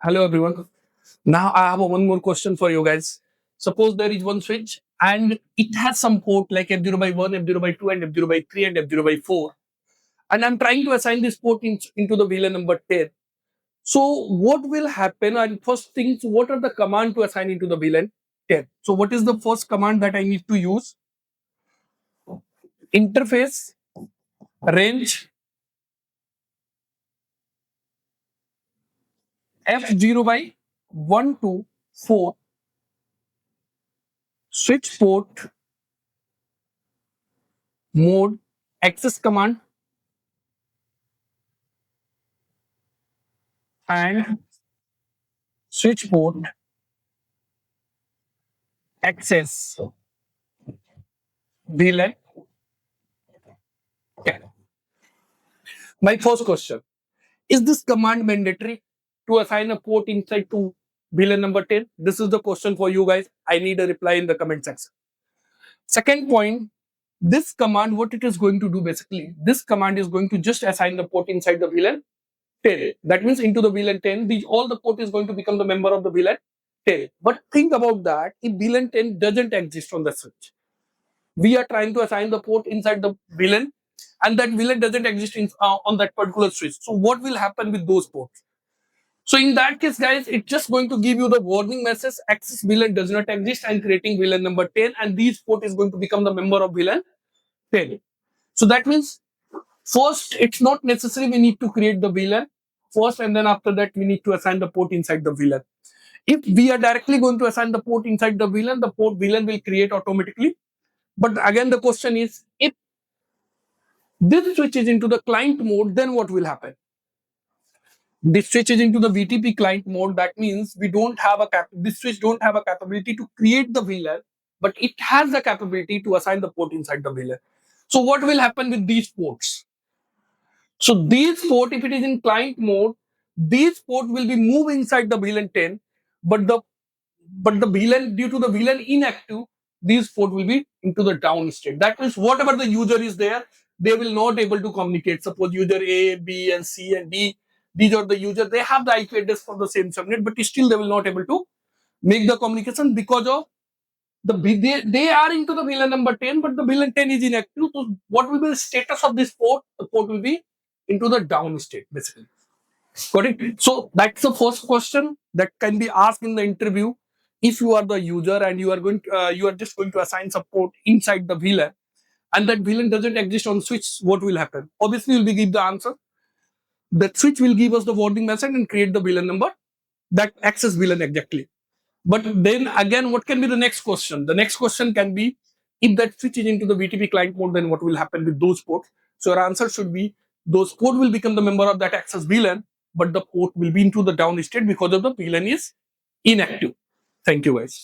Hello everyone. Now I have one more question for you guys. Suppose there is one switch and it has some port like F0 by 1, F0 by 2, and F0 by 3, and F0 by 4. And I'm trying to assign this port into the VLAN number 10. So what will happen? And first things, what are the command to assign into the VLAN 10? So what is the first command that I need to use? Interface range F0 by 1 to 4 switch port mode access command and switch port access VLAN 10. My first question, is this command mandatory to assign a port inside to VLAN number 10? This is the question for you guys. I need a reply in the comment section. Second point, this command, what it is going to do basically, this command is going to just assign the port inside the VLAN 10. That means into the VLAN 10, all the port is going to become the member of the VLAN 10. But think about that, if VLAN 10 doesn't exist on the switch, we are trying to assign the port inside the VLAN and that VLAN doesn't exist on that particular switch. So what will happen with those ports? So in that case, guys, it's just going to give you the warning message, access VLAN does not exist and creating VLAN number 10, and this port is going to become the member of VLAN 10. So that means first, it's not necessary we need to create the VLAN first, and then after that we need to assign the port inside the VLAN. If we are directly going to assign the port inside the port VLAN will create automatically. But again, the question is, if this switches into the client mode, then what will happen? This switches into the VTP client mode. That means we don't have this switch don't have a capability to create the VLAN, but it has the capability to assign the port inside the VLAN. So what will happen with these ports? So these port, if it is in client mode, these port will be moved inside the VLAN 10, but the VLAN, due to the VLAN inactive, these port will be into the down state. That means whatever the user is there, they will not able to communicate. Suppose user A, B, and C and D, these are the user. They have the IP address for the same subnet, but still they will not able to make the communication because of they are into the VLAN number 10, but the VLAN 10 is inactive. So what will be the status of this port? The port will be into the down state, basically. Got it? So that's the first question that can be asked in the interview. If you are the user and you are just going to assign support inside the VLAN, and that VLAN doesn't exist on switch, what will happen? Obviously, you'll be give the answer. That switch will give us the warning message and create the VLAN number that access VLAN exactly. But then again, what can be the next question? The next question can be, if that switch is into the VTP client mode, then what will happen with those ports? So your answer should be, those port will become the member of that access VLAN, but the port will be into the down state because of the VLAN is inactive. Thank you guys.